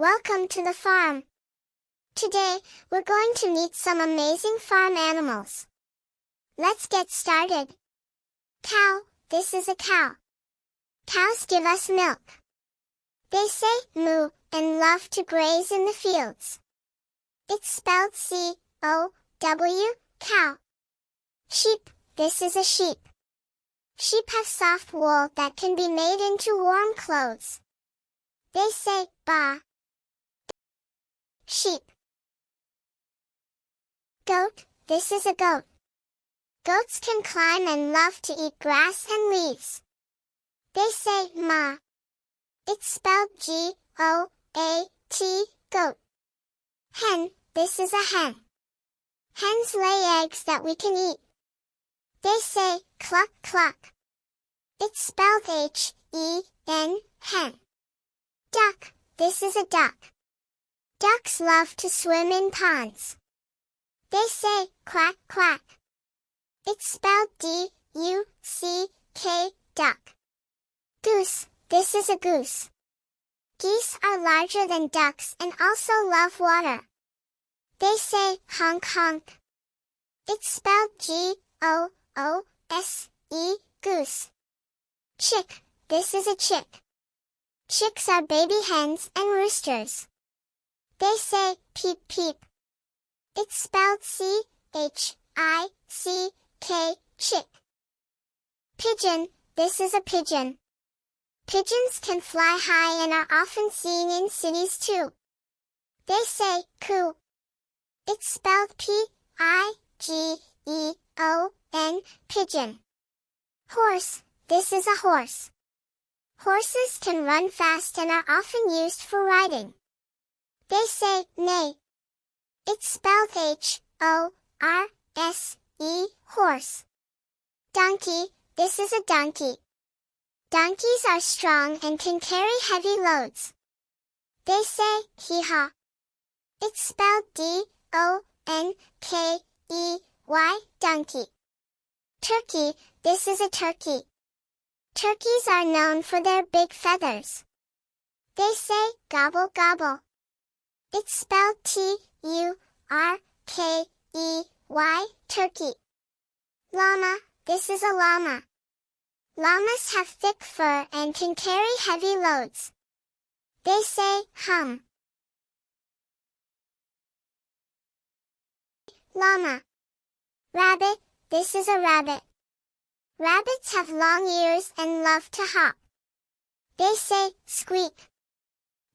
Welcome to the farm. Today, we're going to meet some amazing farm animals. Let's get started. Cow, this is a cow. Cows give us milk. They say moo and love to graze in the fields. It's spelled C-O-W, cow. Sheep, this is a sheep. Sheep have soft wool that can be made into warm clothes. They say ba. Sheep. Goat, this is a goat. Goats can climb and love to eat grass and leaves. They say ma. It's spelled G-O-A-T, goat. Hen, this is a hen. Hens lay eggs that we can eat. They say cluck cluck. It's spelled H-E-N, hen. Duck, this is a duck. Ducks love to swim in ponds. They say quack quack. It's spelled D-U-C-K, duck. Goose, this is a goose. Geese are larger than ducks and also love water. They say honk honk. It's spelled G-O-O-S-E, goose. Chick, this is a chick. Chicks are baby hens and roosters. They say peep peep. It's spelled C-H-I-C-K, chick. Pigeon, this is a pigeon. Pigeons can fly high and are often seen in cities too. They say coo. It's spelled P-I-G-E-O-N, pigeon. Horse, this is a horse. Horses can run fast and are often used for riding. They say neigh. It's spelled H-O-R-S-E, horse. Donkey, this is a donkey. Donkeys are strong and can carry heavy loads. They say hee-haw. It's spelled D-O-N-K-E-Y, donkey. Turkey, this is a turkey. Turkeys are known for their big feathers. They say gobble gobble. It's spelled T-U-R-K-E-Y, turkey. Llama, this is a llama. Llamas have thick fur and can carry heavy loads. They say hum. Llama. Rabbit, this is a rabbit. Rabbits have long ears and love to hop. They say squeak.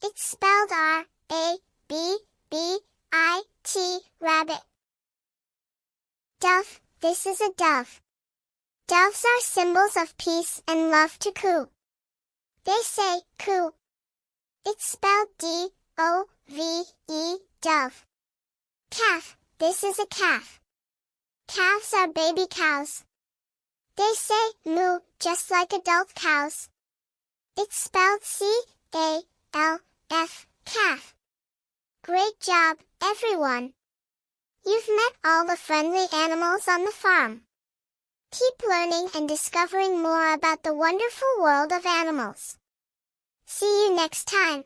It's spelled R-A-B-B-I-T, rabbit. Dove, this is a dove. Doves are symbols of peace and love to coo. They say coo. It's spelled D-O-V-E, dove. Calf, this is a calf. Calves are baby cows. They say moo, just like adult cows. It's spelled C-A-L-F, calf. Great job, everyone. You've met all the friendly animals on the farm. Keep learning and discovering more about the wonderful world of animals. See you next time.